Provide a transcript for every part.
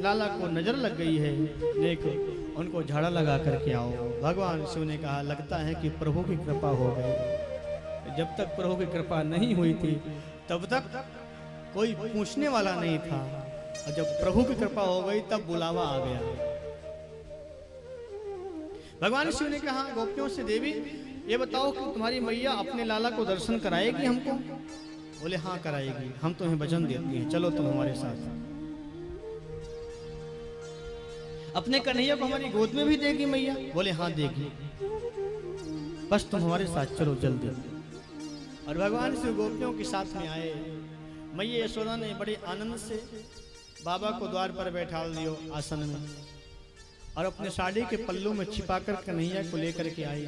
लाला को नजर लग गई है, देखो उनको झाड़ा लगा करके आओ। भगवान शिव ने कहा लगता है कि प्रभु की कृपा हो गई। जब तक प्रभु की कृपा नहीं हुई थी तब तक कोई पूछने वाला नहीं था, और जब प्रभु की कृपा हो गई तब बुलावा आ गया। भगवान शिव ने कहा गोपियों से, देवी ये बताओ कि तुम्हारी मैया अपने लाला को दर्शन कराएगी हमको? बोले हाँ कराएगी, हम तुम्हें वचन देती हैं, चलो तुम हमारे साथ। अपने कन्हैया को हमारी गोद में भी देगी मैया? बोले हाँ देगी, बस तुम हमारे साथ चलो जल्दी। और भगवान शिव गोपियों के साथ में आए। मैया यशोदा ने बड़े आनंद से बाबा को द्वार पर बैठा दियो आसन में, और अपने साड़ी के पल्लू में छिपाकर कन्हैया को लेकर के आई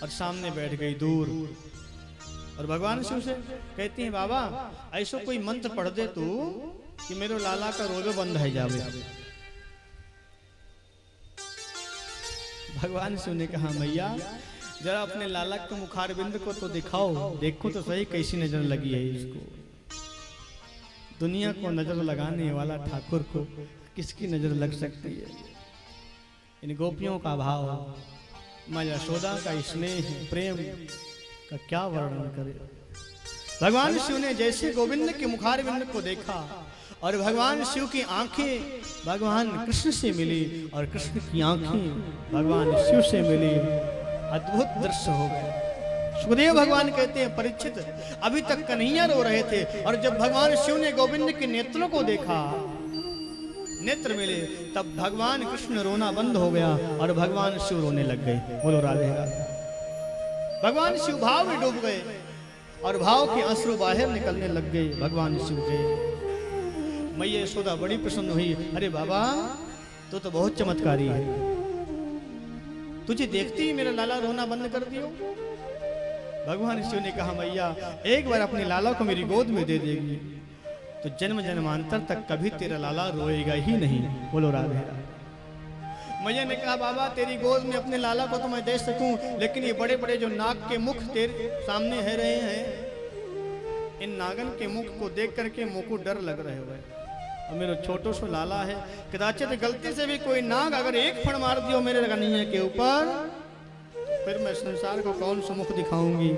और सामने बैठ गई दूर। और भगवान शिव से कहती हैं बाबा ऐसो कोई मंत्र पढ़ दे तू कि मेरो लाला का रोजो बंद है जावे। भगवान शिव ने कहा मैया जरा अपने लाला के मुखारबिंद को तो दिखाओ, देखो तो सही कैसी नजर लगी है इसको। दुनिया को नजर लगाने वाला ठाकुर को किसकी नजर लग सकती है? इन गोपियों का भाव, मां यशोदा का स्नेह प्रेम का क्या वर्णन करे। भगवान शिव ने जैसे गोविंद के मुखारबिंद को देखा और भगवान शिव की आंखें भगवान कृष्ण से मिली और कृष्ण की आंखें भगवान शिव से मिली, अद्भुत दृश्य हो गए। सुखदेव भगवान कहते हैं परीक्षित अभी तक कन्हैया रो रहे थे, और जब भगवान शिव ने गोविंद के नेत्रों को देखा, नेत्र मिले, तब भगवान कृष्ण रोना बंद हो गया और भगवान शिव रोने लग गए। बोलो राधे राधे। भगवान शिव भाव में डूब गए और भाव के अश्रु बाहर निकलने लग गए भगवान शिव के। मैया यशोदा बड़ी प्रसन्न हुई, अरे बाबा तो बहुत चमत्कारी है, तुझे देखती ही मेरा लाला रोना बंद कर दियो। भगवान शिव ने कहा मैया एक बार अपने लाला को मेरी गोद में दे देगी तो जन्म जन्मांतर तक कभी तेरा लाला रोएगा ही नहीं। बोलो राधे राधे। मैया ने कहा बाबा तेरी गोद में अपने लाला को तो मैं दे सकूं, लेकिन ये बड़े बड़े जो नाग के मुख तेरे सामने है रहे हैं, इन नागन के मुख को देख करके मुंह को डर लग रहे हुए, और मेरा छोटो सो लाला है, कदाचित गलती से भी कोई नाग अगर एक फण मार दियो मेरे कन्हैया के ऊपर, फिर मैं संसार को कौन सा मुख दिखाऊंगी।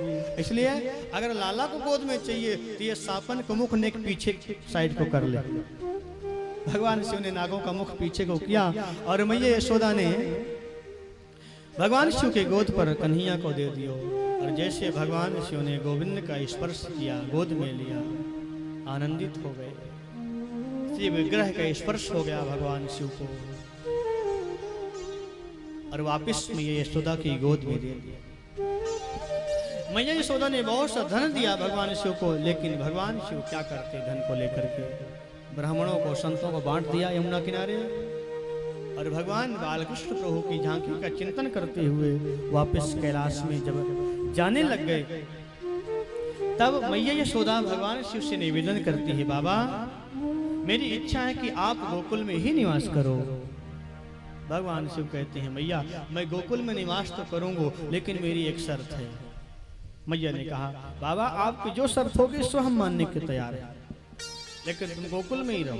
इसलिए अगर लाला को गोद में चाहिए तो ये सापन को मुख ने पीछे साइड को कर ले। भगवान शिव ने नागों का मुख पीछे को किया और मैया यशोदा ने भगवान शिव के गोद पर कन्हैया को दे दियो। और जैसे भगवान शिव ने गोविंद का स्पर्श किया, गोद में लिया, आनंदित हो गए। श्री विग्रह का स्पर्श हो गया भगवान शिव को, और वापिस मैया यशोदा की गोद में दे दिया। मैया यशोदा ने बहुत सा धन दिया भगवान शिव को, लेकिन भगवान शिव क्या करते धन को लेकर के? ब्राह्मणों को संतों को बांट दिया यमुना किनारे, और भगवान बालकृष्ण प्रभु की झांकी का चिंतन करते हुए वापस कैलाश में जब जाने लग गए, तब मैया यशोदा भगवान शिव से निवेदन करती है बाबा मेरी इच्छा है कि आप गोकुल में ही निवास करो। भगवान शिव कहते हैं मैया मैं गोकुल में निवास तो करूंगा, लेकिन मेरी एक शर्त है। मैया ने कहा बाबा आपकी जो शर्त होगी सो हम मानने के तैयार हैं, लेकिन तुम गोकुल में ही रहो।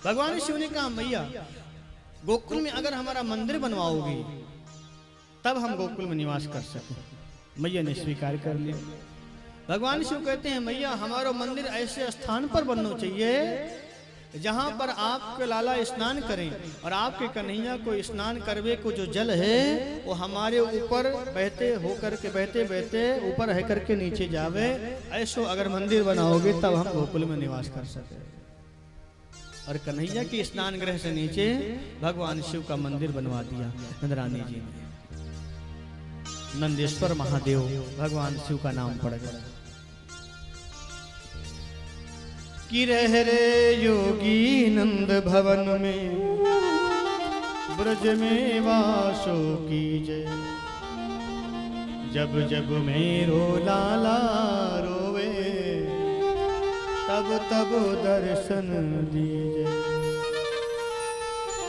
भगवान शिव ने कहा मैया गोकुल में अगर हमारा मंदिर बनवाओगी तब हम गोकुल में निवास कर सकें। मैया ने स्वीकार कर लिया। भगवान शिव कहते हैं मैया हमारा मंदिर ऐसे स्थान पर बनना चाहिए जहां पर आपके लाला स्नान करें, और आपके कन्हैया को स्नान करवे को जो जल है वो हमारे ऊपर बहते होकर के बहते बहते ऊपर है करके नीचे जावे। ऐसो अगर मंदिर बनाओगे तब हम गोकुल में निवास कर सके। और कन्हैया के स्नान गृह से नीचे भगवान शिव का मंदिर बनवा दिया नंदरानी जी ने। नंदेश्वर महादेव भगवान शिव का नाम पड़ गया। कि रह रे योगी नंद भवन में ब्रज में वासो कीजे, जब जब मेरो लाला रोवे तब तब दर्शन दीजे।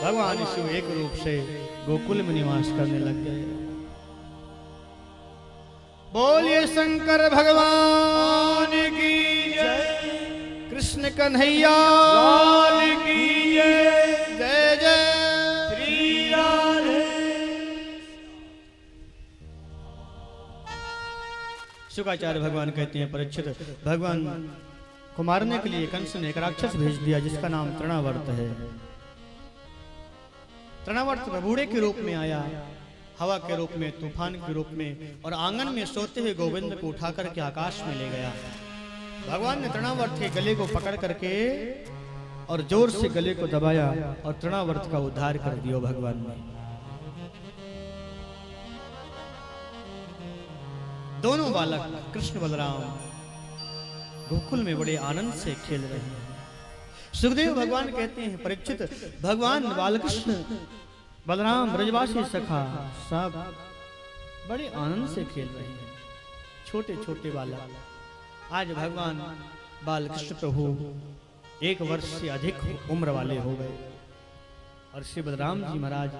भगवान शिव एक रूप से गोकुल में निवास करने लग गए। बोलिए शंकर भगवान की जय। कन्हैया लाल की जय। जय जय श्री राधे। शुक्राचार्य भगवान कहते हैं, परीक्षित, भगवान को मारने के लिए कंस ने एक राक्षस भेज दिया जिसका नाम तृणावर्त है। तृणावर्त बूढ़े के रूप में आया, हवा के रूप में, तूफान के रूप में, और आंगन में सोते हुए गोविंद को उठा करके आकाश में ले गया। भगवान ने तृणावर्त के गले को पकड़ करके और जोर से गले को दबाया और तृणावर्त का उद्धार कर दिया भगवान ने। दोनों बालक कृष्ण बलराम गोकुल में बड़े आनंद से खेल रहे हैं। सुखदेव भगवान कहते हैं, परीक्षित, भगवान बालकृष्ण बलराम ब्रजवासी सखा सब बड़े आनंद से खेल रहे हैं। छोटे छोटे बालक, आज भगवान बालकृष्ण प्रभु 1 वर्ष से अधिक उम्र वाले हो गए और श्री बलराम जी महाराज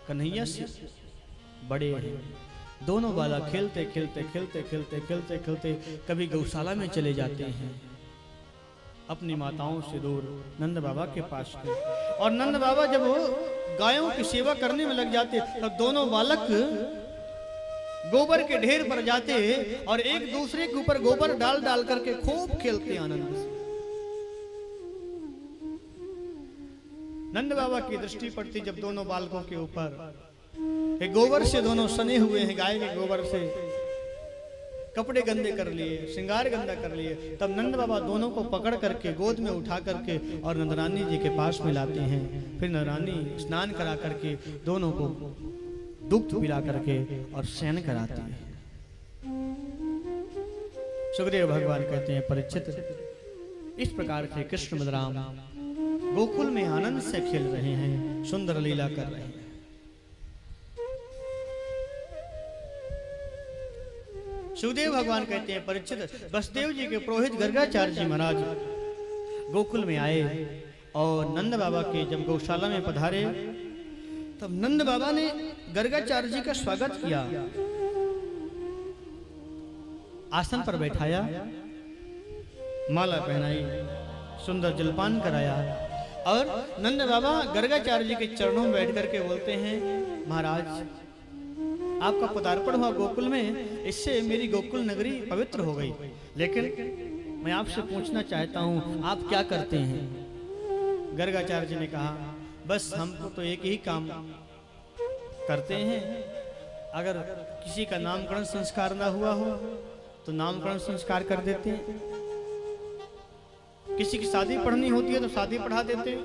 कन्हैया से बड़े हैं। दोनों बालक खेलते खेलते खेलते खेलते खेलते खेलते कभी गौशाला में चले जाते हैं, अपनी माताओं से दूर नंद बाबा के पास गए। और नंद बाबा जब गायों की सेवा करने में लग जाते तो दोनों बालक गोबर के ढेर पर जाते और एक दूसरे के ऊपर गोबर डाल डाल करके खूब खेलते आनंद से। नंद बाबा की दृष्टि पड़ती जब दोनों बालकों के ऊपर, गोबर से दोनों सने हुए हैं, गाय के गोबर से कपड़े गंदे कर लिए, श्रृंगार गंदा कर लिए। तब नंद बाबा दोनों को पकड़ करके गोद में उठा करके और नंदरानी जी के पास में लाते हैं। फिर नंदरानी स्नान करा करके दोनों को दुग्ध पिला करके और शयन कराते हैं। सुखदेव भगवान कहते हैं, परीक्षित, इस प्रकार से कृष्ण बलराम गोकुल में आनंद से खेल रहे हैं, सुंदर लीला कर रहे हैं। सुखदेव भगवान कहते हैं, परीक्षित, वसुदेव जी के पुरोहित गर्गाचार्य जी महाराज गोकुल में आए और नंद बाबा के जब गौशाला में पधारे तब नंद बाबा ने गर्गाचार्य जी का स्वागत किया, आसन पर बैठाया, माला पहनाई, सुंदर जलपान कराया और नंद बाबा गर्गाचार्य जी के चरणों में बैठ करके बोलते हैं, महाराज आपका पदार्पण हुआ गोकुल में, इससे मेरी गोकुल नगरी पवित्र हो गई। लेकिन मैं आपसे पूछना चाहता हूं, आप क्या करते हैं? गर्गाचार्य जी ने कहा, बस हमको तो एक ही काम करते हैं, अगर किसी का नामकरण संस्कार ना हुआ हो तो नामकरण संस्कार कर देते हैं, किसी की शादी पढ़नी होती है तो शादी पढ़ा देते हैं,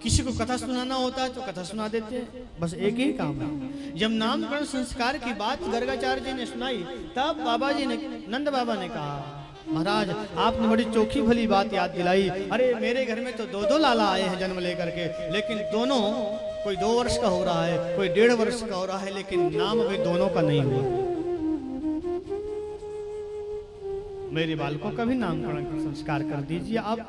किसी को कथा सुनाना होता है तो कथा सुना देते हैं। बस एक ही काम है। जब नामकरण संस्कार की बात गर्गाचार्य जी ने सुनाई तब बाबा जी ने, नंद बाबा ने कहा, महाराज आपने बड़ी चोखी भली बात याद दिलाई। अरे मेरे घर में तो 2-2 लाला आए हैं जन्म लेकर के, लेकिन दोनों, कोई 2 वर्ष का हो रहा है, कोई 1.5 वर्ष का हो रहा है, लेकिन नाम अभी दोनों का नहीं हुआ। मेरे बालकों का भी नामकरण संस्कार कर दीजिए आप,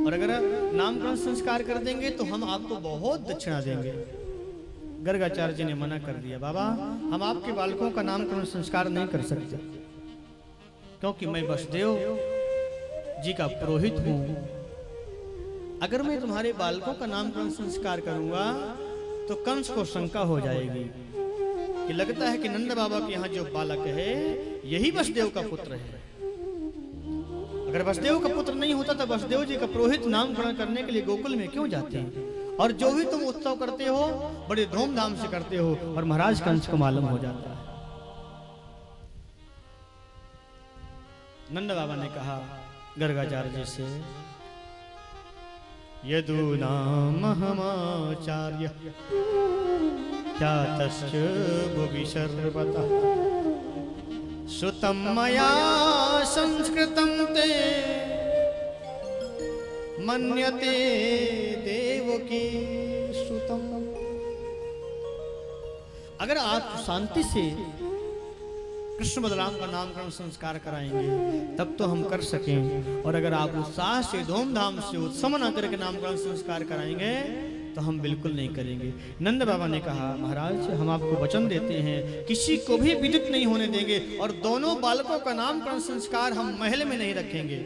और अगर नामकरण संस्कार कर देंगे तो हम आपको बहुत दक्षिणा देंगे। गर्गाचार्य जी ने मना कर दिया, बाबा हम आपके बालकों का नामकरण संस्कार नहीं कर सकते, क्योंकि मैं वसुदेव जी का पुरोहित हूं। अगर मैं तुम्हारे बालकों का नामकरण संस्कार करूंगा तो कंस को शंका हो जाएगी कि लगता है कि नंद बाबा के यहाँ जो बालक है यही वसुदेव का पुत्र है। अगर वसुदेव का पुत्र नहीं होता तो वसुदेव जी का पुरोहित नामकरण करने के लिए गोकुल में क्यों जाते हैं? और जो भी तुम उत्सव करते हो बड़े धूमधाम से करते हो, और महाराज कंस को मालूम हो जाता है। नंद बाबा ने कहा गर्गाचार्य जी से, यदूनामहमाचार्य ख्यातश्च भुवि सर्वतः श्रुतं मया संस्कृतं ते मन्यते देवकी सुतम्। अगर आप शांति से कृष्ण बलराम का नामकरण संस्कार कराएंगे तब तो हम कर सकें, और अगर आप उत्साह से धूमधाम से उत्सव न करके नामकरण संस्कार कराएंगे तो हम बिल्कुल नहीं करेंगे। नंद बाबा ने कहा महाराज हम आपको वचन देते हैं किसी को भी विदित नहीं होने देंगे और दोनों बालकों का नामकरण संस्कार हम महल में नहीं रखेंगे।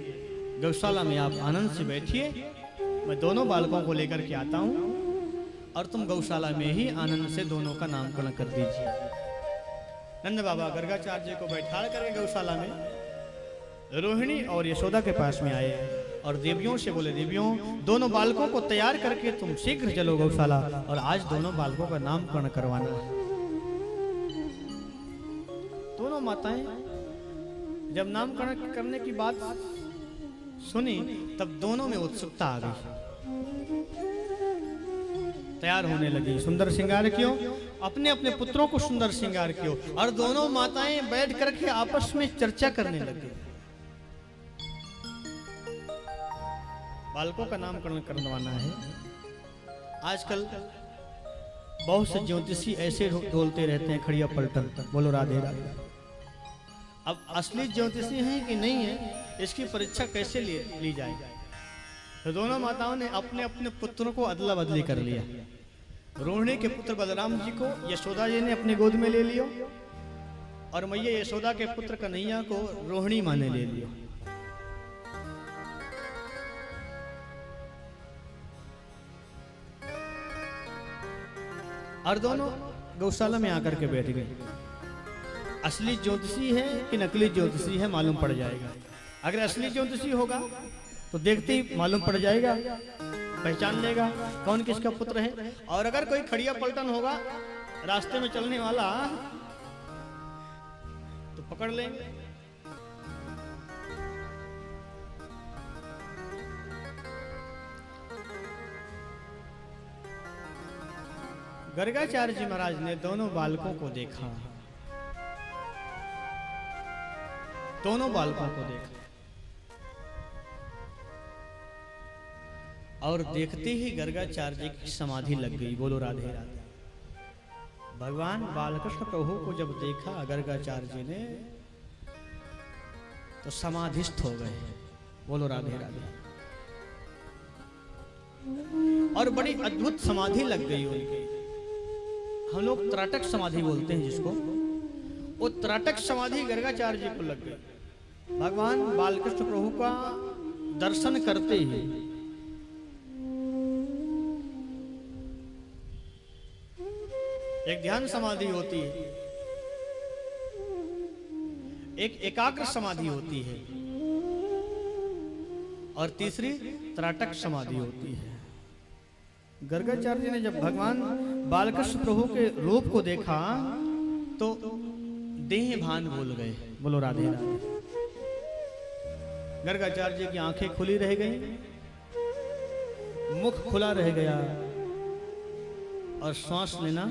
गौशाला में आप आनंद से बैठिए, मैं दोनों बालकों को लेकर के आता हूँ और तुम गौशाला में ही आनंद से दोनों का नामकरण कर दीजिए। नंद बाबा गर्गाचार्य को बैठा करके गौशाला में रोहिणी और यशोदा के पास में आए और देवियों से बोले देवियों दोनों बालकों को तैयार करके तुम शीघ्र चलो गौशाला और आज दोनों बालकों का नामकरण करवाना है। दोनों माताएं जब नामकरण करने की बात सुनी तब दोनों में उत्सुकता आ गई, तैयार होने लगी। सुंदर श्रृंगार क्यों, अपने अपने पुत्रों को सुंदर श्रृंगार क्यों, और दोनों माताएं बैठ करके आपस में चर्चा करने लगी। बालकों का नामकरण करवाना है। आजकल बहुत से ज्योतिषी ऐसे ढोलते रहते हैं खड़िया पलटन, बोलो राधे राधे। अब असली ज्योतिषी हैं कि नहीं है इसकी परीक्षा कैसे ली जाए। तो दोनों माताओं ने अपने अपने पुत्रों को अदला बदली कर लिया। रोहिणी के पुत्र बलराम जी को यशोदा जी ने अपने गोद में ले लियो और मैया यशोदा के पुत्र कन्हैया को रोहिणी माँ ने ले लियो। और दोनों गौशाला में आकर के बैठ गए। असली ज्योतिषी है कि नकली ज्योतिषी है मालूम पड़ जाएगा। अगर असली ज्योतिषी होगा तो देखते ही मालूम पड़ जाएगा, पहचान लेगा कौन किसका पुत्र है। और अगर कोई खड़िया पलटन होगा रास्ते में चलने वाला तो पकड़ लेंगे। गर्गाचार्य जी महाराज ने दोनों बालकों को देखा, दोनों बालकों को देखा और देखते ही गर्गाचार्य जी की समाधि लग गई। बोलो राधे राधे। भगवान बालकृष्ण प्रभु को जब देखा गर्गाचार्य जी ने तो समाधिस्थ हो गए। बोलो राधे राधे। और बड़ी अद्भुत समाधि लग गई उनकी। हम लोग त्राटक समाधि बोलते हैं जिसको, वो त्राटक समाधि गर्गाचार्य जी को लग गई। भगवान बालकृष्ण प्रभु का दर्शन करते ही एक ध्यान समाधि होती है, एक एकाग्र समाधि होती है और तीसरी त्राटक समाधि होती है। गर्गाचार्य जी ने जब भगवान बालकृष्ण प्रभु के रूप को देखा तो देह भान भूल गए। बोलो राधे राधे। गर्गाचार्य जी की आंखें खुली रह गई, मुख खुला रह गया और सांस लेना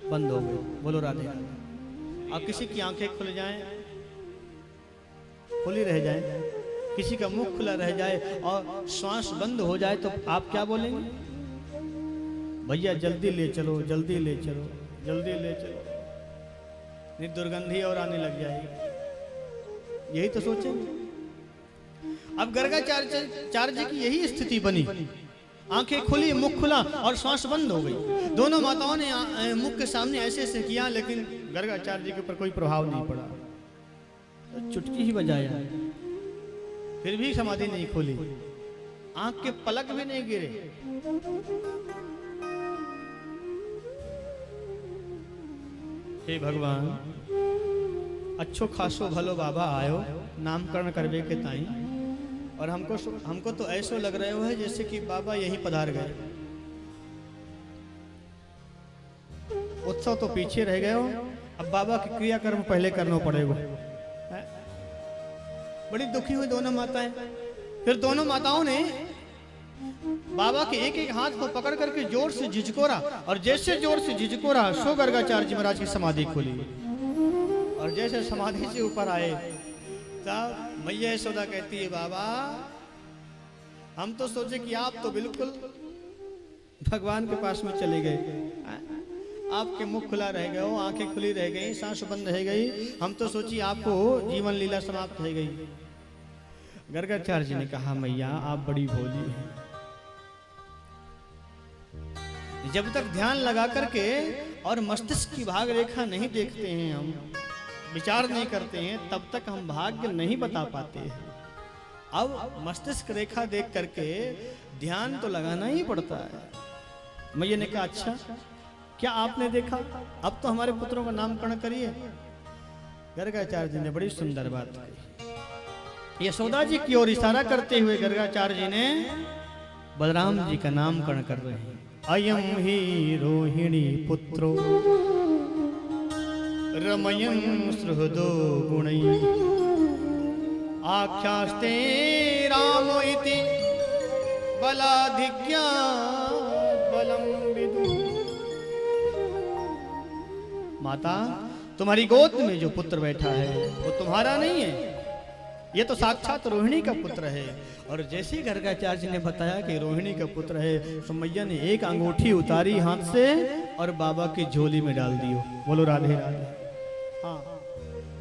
बंद हो गई। बोलो राधे राधे। अब किसी की आंखें खुल जाएं, खुली रह जाए, किसी का मुख खुला रह जाए और सांस बंद हो जाए तो आप क्या बोलेंगे? भैया जल्दी ले चलो, जल्दी ले चलो, जल्दी ले चलो, नहीं दुर्गंधी और आने लग जाएगी। यही तो सोचेंगे। अब गर्गाचार्य जी की यही स्थिति बनी। आंखें खुली, मुख खुला और सांस बंद हो गई। दोनों माताओं ने मुख के सामने ऐसे ऐसे किया लेकिन गर्गाचार्य जी के ऊपर कोई प्रभाव नहीं पड़ा। तो चुटकी ही बजाया, फिर भी समाधि नहीं खुली, आंख के पलक भी नहीं गिरे। हे भगवान, अच्छो खासो भलो बाबा आयो नामकरण करवे के ताई, और हमको तो ऐसा लग रहे हो है जैसे कि बाबा यही पधार गए। उत्सव तो पीछे रह गए हो, अब बाबा के क्रियाकर्म पहले करना पड़ेगा। बड़ी दुखी हुई दोनों माताएं। फिर दोनों माताओं ने बाबा के एक एक हाथ को पकड़ करके जोर से झिझकोरा, और जैसे जोर से झिझकोरा सो गर्गाचार्य जी महाराज की समाधि खुली। और जैसे समाधि से ऊपर आए तब मैया यशोदा कहती है, बाबा हम तो सोचे कि आप तो बिल्कुल भगवान के पास में चले गए, आपके मुख खुला रह गए हो, आंखें खुली रह गई, सांस बंद रह गई, हम तो सोची आपको जीवन लीला समाप्त हो गई। गर्गाचार्य जी ने कहा, मैया आप बड़ी भोली हैं, जब तक ध्यान लगा करके और मस्तिष्क की भाग रेखा नहीं देखते हैं, हम विचार नहीं करते हैं, तब तक हम भाग्य नहीं बता पाते हैं। अब मस्तिष्क रेखा देख करके ध्यान तो लगाना ही पड़ता है। मैया ने कहा अच्छा क्या आपने देखा, अब तो हमारे पुत्रों का नामकरण करिए। गर्गाचार्य जी ने बड़ी सुंदर बात कही। यशोदा जी की ओर इशारा करते हुए गर्गाचार्य जी ने बलराम जी का नामकरण कर रहे हैं। अयम ही रोहिणी पुत्रो रमयन् सुहृदो गुणै आख्यास्ते राम इति बलाधिक्या बलम विदु। माता तुम्हारी गोद में जो पुत्र बैठा है वो तुम्हारा नहीं है, ये तो साक्षात रोहिणी का पुत्र है। और जैसे ही गर्गाचार्य जी ने बताया कि रोहिणी का पुत्र है, तो मैया ने एक अंगूठी उतारी हाथ से और बाबा की झोली में डाल दियो। बोलो राधे राधे। हाँ,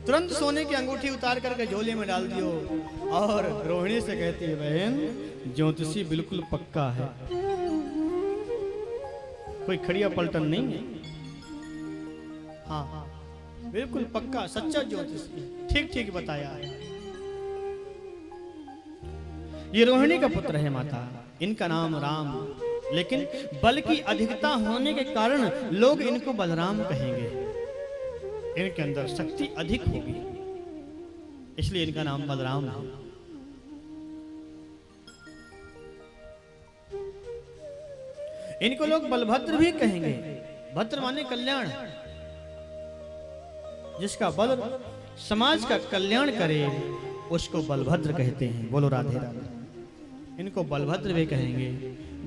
तुरंत सोने की अंगूठी उतार करके झोली में डाल दियो और रोहिणी से कहती है बहन ज्योतिषी बिल्कुल पक्का है, कोई खड़िया पलटन नहीं है। हाँ बिल्कुल पक्का सच्चा ज्योतिषी, ठीक ठीक बताया है। ये रोहिणी का पुत्र है माता, इनका नाम राम, लेकिन बल की अधिकता होने के कारण लोग इनको बलराम कहेंगे। इनके अंदर शक्ति अधिक होगी, इसलिए इनका नाम बलराम है। इनको लोग बलभद्र भी कहेंगे। भद्र माने कल्याण, जिसका बल समाज का कल्याण करे उसको बलभद्र कहते हैं। बोलो राधे राधे। इनको बलभद्र भी कहेंगे।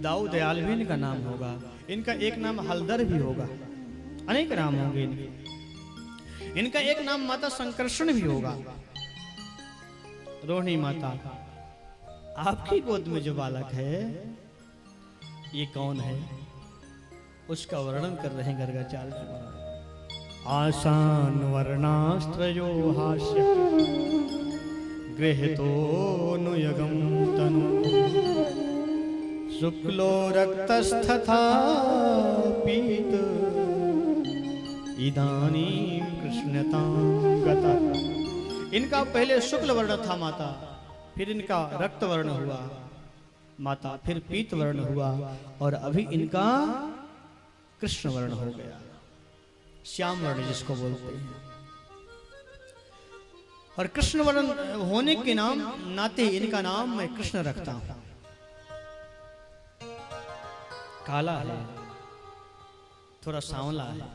दाऊ दयाल भी इनका नाम होगा। इनका एक नाम हलदर भी होगा, अनेक नाम होंगे इनके। इनका एक नाम माता संकर्षण भी होगा। रोहिणी माता, आपकी गोद में जो बालक है ये कौन है, उसका वर्णन कर रहे हैं गर्गाचार्य जी महाराज। आसान वर्णास्त्रयो हास्य गृहीतोऽनुयगं तनु शुक्लो रक्तस्तथा पीत इदानीं कृष्णतां गता। इनका पहले शुक्ल वर्ण था माता, फिर इनका रक्त वर्ण हुआ माता, फिर पीत वर्ण हुआ और अभी इनका कृष्ण वर्ण हो गया, श्याम वर्ण जिसको बोलते हैं। और कृष्ण वर्ण होने के नाम नाते इनका नाम मैं कृष्ण रखता हूं। काला है, थोड़ा सांवला है,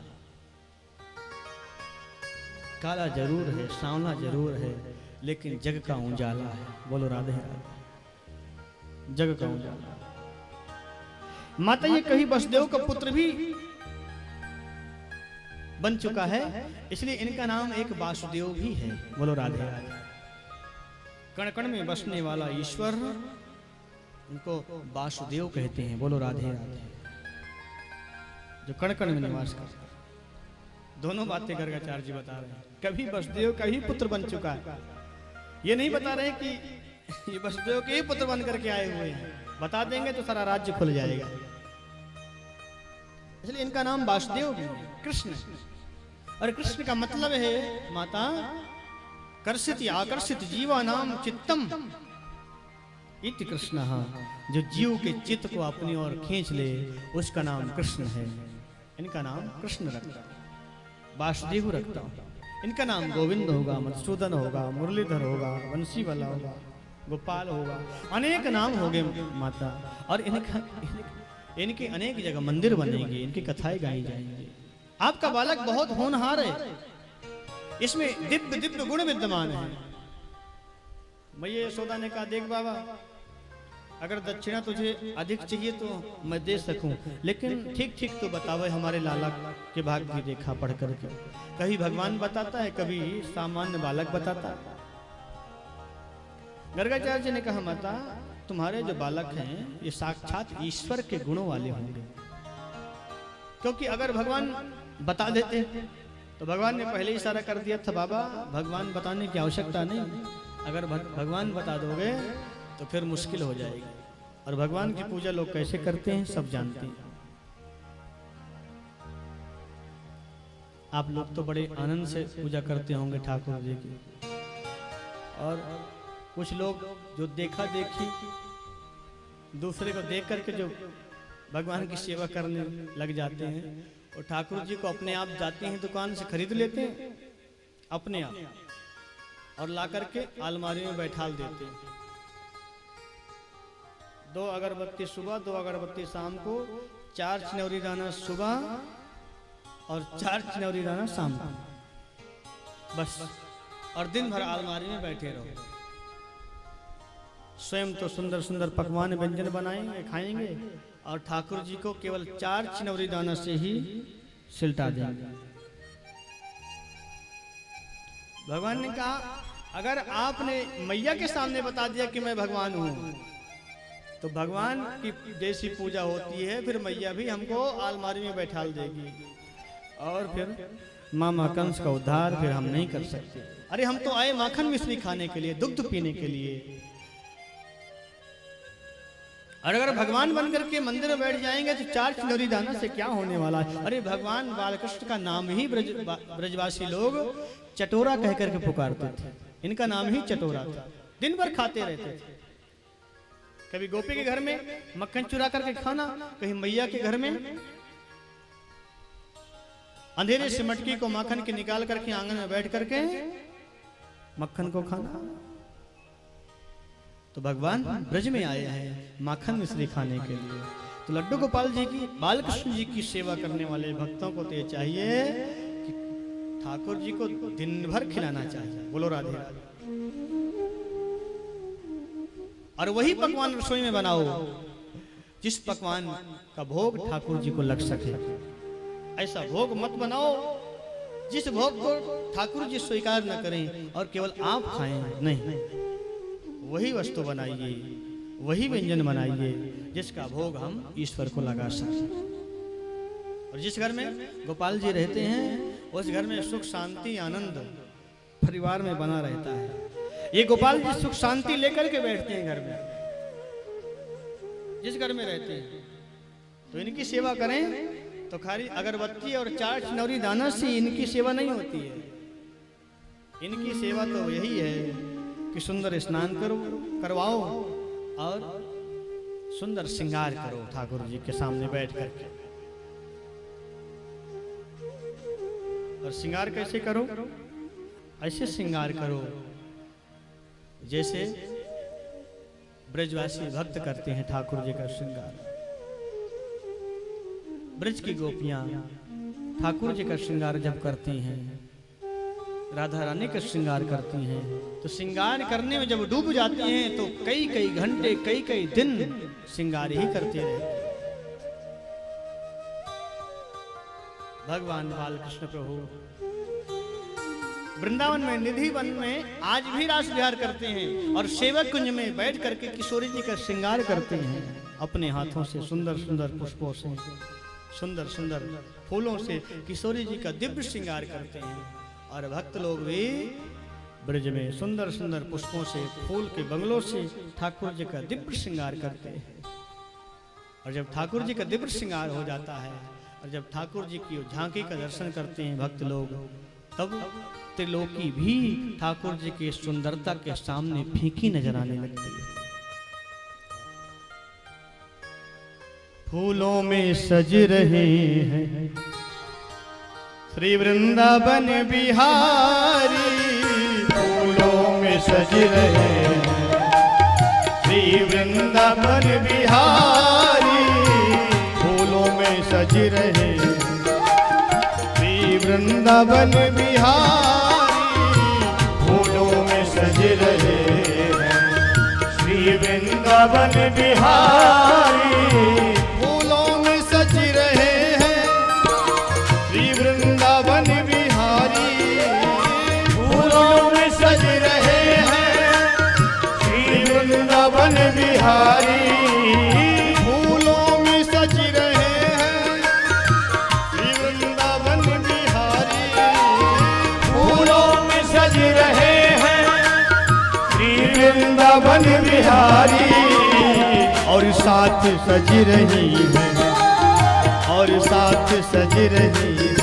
काला जरूर है, सांवला जरूर है, लेकिन जग का उजाला है। बोलो राधे राधे। जग का उजाला माता, ये कभी वसुदेव का पुत्र भी बन चुका है, इसलिए इनका नाम एक वासुदेव भी है। बोलो राधे राधे। कण कण में बसने वाला ईश्वर, इनको वासुदेव कहते हैं। बोलो राधे राधे। जो कण कण में निवास करता है। दोनों बातें गर्गाचार्य जी बता रहे हैं, कभी वसुदेव का ही पुत्र बन चुका है। ये नहीं बता रहे कि ये वसुदेव के ही पुत्र बन करके आए हुए हैं, बता देंगे तो सारा राज्य खुल जाएगा। इसलिए इनका नाम वासुदेव भी है, कृष्ण। और कृष्ण का मतलब है माता कर्षित आकर्षित जीवा नाम चित्तम इति कृष्ण। जो जीव के चित्त को अपनी ओर खींच ले उसका नाम कृष्ण है। इनका नाम कृष्ण रखता हूं, वासुदेव रखता हूं। इनका नाम गोविंद होगा, मधुसूदन होगा, मुरलीधर होगा, बंसी वाला होगा, गोपाल होगा, अनेक नाम होंगे माता। और इनके अनेक जगह मंदिर बनेंगे, इनकी कथाएं गाई जाएंगी। आपका बालक बहुत होनहार है, इसमें दिव्य दिव्य गुण विद्यमान है। मैया यशोदा ने कहा देख बाबा, अगर दक्षिणा तुझे अधिक चाहिए तो मैं दे सकूं, लेकिन ठीक ठीक तो बतावे हमारे लाला के भाग की रेखा पढ़ करके। कभी भगवान बताता है, कभी सामान्य बालक बताता है। गर्गाचार्य जी ने कहा माता, तुम्हारे जो बालक हैं ये साक्षात ईश्वर के गुणों वाले होंगे, क्योंकि अगर भगवान बता देते तो भगवान ने पहले ही इशारा कर दिया था बाबा, भगवान बताने की आवश्यकता नहीं। अगर भगवान बता दोगे तो फिर मुश्किल हो जाएगी। और भगवान की पूजा लोग कैसे करते हैं सब जानते हैं। आप लोग तो बड़े आनंद से पूजा करते होंगे ठाकुर जी की, और कुछ लोग जो देखा देखी दूसरे को देख करके जो भगवान की सेवा करने लग जाते हैं, और ठाकुर जी को अपने आप जाते हैं दुकान से खरीद लेते हैं अपने आप, और ला करके अलमारी में बैठाल देते हैं। 2 अगरबत्ती सुबह, 2 अगरबत्ती शाम को, 4 चिनौरी दाना सुबह और 4 चिनौरी दाना शाम को, बस। और दिन भर अलमारी में बैठे रहो। स्वयं तो सुंदर सुंदर पकवान व्यंजन बनाएंगे, खाएंगे, और ठाकुर जी को केवल 4 चिनौरी दाना से ही सिलटा देंगे। भगवान ने कहा, अगर आपने मैया के सामने बता दिया कि मैं भगवान हूं, तो भगवान की जैसी पूजा होती है फिर मैया भी हमको अलमारी में बैठाल देगी, और फिर मामा कंस का उद्धार फिर हम नहीं कर सकते। अरे हम तो आए माखन मिश्री खाने के लिए, दुग्ध पीने के लिए, और अगर भगवान बनकर के मंदिर में बैठ जाएंगे तो 4 चिनौरी दाना से क्या होने वाला है। अरे भगवान बालकृष्ण का नाम ही ब्रजवासी लोग चटोरा कह करके पुकारते थे, इनका नाम ही चटोरा था। दिन भर खाते रहते थे, कभी गोपी के घर में मक्खन चुरा करके खाना, कहीं मैया के घर में अंधेरे से मटकी को माखन के निकाल करके आंगन में बैठ करके मक्खन को खाना। तो भगवान ब्रज में आए हैं माखन मिश्री खाने के लिए। तो लड्डू गोपाल जी की, बालकृष्ण जी की सेवा करने वाले भक्तों को तो ये चाहिए कि ठाकुर जी को दिन भर खिलाना चाहिए। बोलो राधे राधे। और वही पकवान रसोई में बनाओ जिस पकवान का भोग ठाकुर जी को लग सके। ऐसा भोग मत बनाओ जिस भोग को ठाकुर जी स्वीकार न करें और केवल आप खाएं, नहीं। वही वस्तु बनाइए, वही व्यंजन बनाइए जिसका भोग हम ईश्वर को लगा सकें। और जिस घर में गोपाल जी रहते हैं उस घर में सुख शांति आनंद परिवार में बना रहता है। ये गोपाल जी सुख शांति लेकर के बैठते हैं घर में, जिस घर में रहते हैं। तो इनकी सेवा करें तो खाली अगरबत्ती और 4 चिनौरी दाना से इनकी सेवा नहीं होती है। इनकी सेवा तो यही है कि सुंदर स्नान करवाओ और सुंदर श्रृंगार करो ठाकुर जी के सामने बैठ करके। और श्रृंगार कैसे करो? ऐसे श्रृंगार करो जैसे ब्रजवासी भक्त करते हैं ठाकुर जी का श्रृंगार। ब्रज की गोपियां ठाकुर जी का श्रृंगार जब करती हैं, राधा रानी का श्रृंगार करती हैं, तो श्रृंगार करने में जब डूब जाती हैं तो कई कई घंटे कई कई दिन श्रृंगार ही करते रहते। भगवान बालकृष्ण प्रभु वृंदावन में निधि वन में आज भी रास विहार करते हैं और सेवक कुंज में बैठ करके किशोरी जी का श्रृंगार करते हैं। अपने हाथों से सुंदर सुंदर पुष्पों से, सुंदर सुंदर फूलों से किशोरी जी का दिव्य श्रृंगार करते हैं। और भक्त लोग भी ब्रज में सुंदर सुंदर पुष्पों से, फूल के बंगलों से ठाकुर जी का दिव्य श्रृंगार करते हैं। और जब ठाकुर जी का दिव्य श्रृंगार हो जाता है और जब ठाकुर जी की झांकी का दर्शन करते हैं भक्त लोग, तब त्रिलोकी भी ठाकुर जी की सुंदरता के सामने फीकी नजर आने लगती है। फूलों में सज रहे हैं श्री वृंदावन बिहारी, फूलों में सज रहे हैं श्री वृंदावन बिहारी, फूलों में सज रहे हैं श्री वृंदावन बिहारी, फूलों में सज रहे हैं श्री वृंदावन बिहारी, फूलों में सज रहे हैं श्री वृंदावन बिहारी, फूलों में सज रहे हैं श्री वृंदावन बिहारी, फूलों में सज रहे हैं श्री वृंदावन बिहारी, फूलों में सज रहे हैं श्री वृंदावन बिहारी। और साथ सज रही है, और साथ सज रही है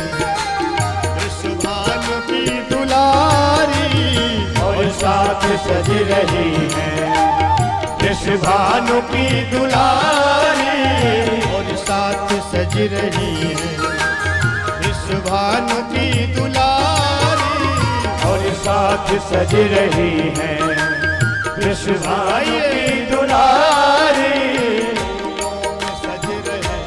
साथ सज रही है वृषभानु की दुलारी, और साथ सज रही है वृषभानु की दुलारी, और साथ सज रही है वृषभानु की दुलारी, सज रहे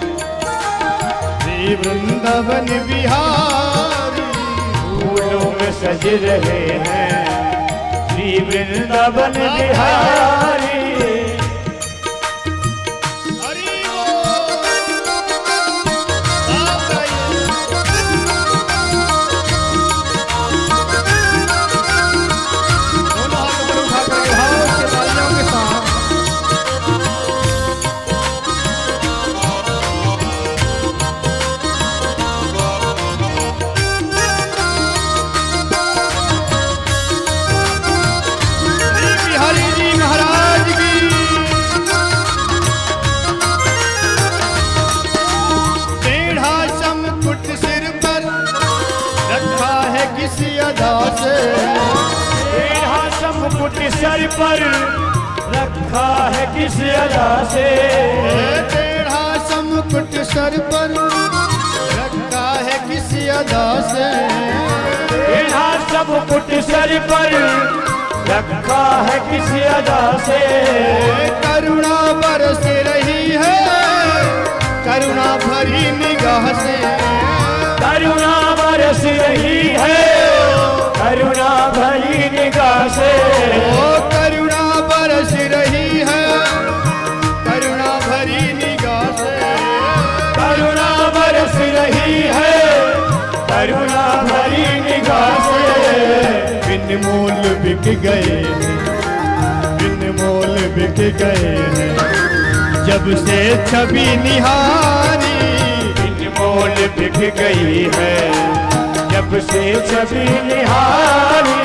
श्री वृंदावन बिहारी, फूलों में सज रहे हैं श्री वृंदावन बिहारी। हरि बोल। आप गाइए। दोनों हाथ ऊपर उठा कर भाव से तालियों के साथ बिहारी जी महाराज की। टेढ़ा समकुट सिर पर रखा है किसी अदा से, टेढ़ा समकुट सर पर रखा है किस अदा से, टेढ़ा समकुट सर पर रखा है किसी अदा से, टेढ़ा समकुट सर पर रखा है किस अदा से, करुणा बरस रही है करुणा भरी निगाह से, करुणा बरस रही है करुणा भरी निगाह से, ओ करुणा बरस रही है करुणा भरी निगाह से, करुणा बरस रही है करुणा भरी निगाह से, बिन मोल बिक गए हैं बिन मोल बिक गए हैं जब से छवि निहारी, बिन मोल बिक गई है जब से छवि निहारी,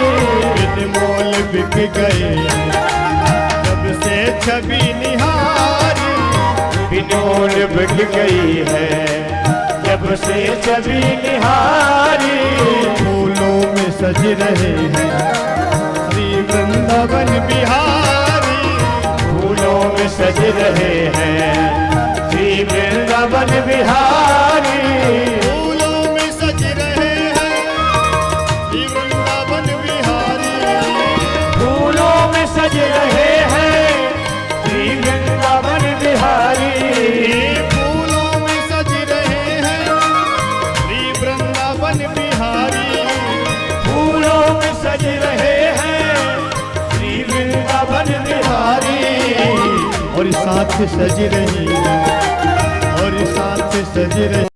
बिन मोल बिक गए हैं जब से छवि निहारी, बिन मोल बिक गई है जब से छवि निहारी, फूलों में सज रहे हैं श्री वृंदावन बिहारी, फूलों में सज रहे हैं श्री वृंदावन बिहारी, फूलों में सज रहे हैं श्री वृंदावन बिहारी, फूलों में सज रहे हैं श्री वृंदावन बिहारी, फूलों में सज रहे हैं श्री वृंदावन बिहारी, फूलों में सज रहे हैं श्री वृंदावन बिहारी, और साथ सज रही है और साथ सज रही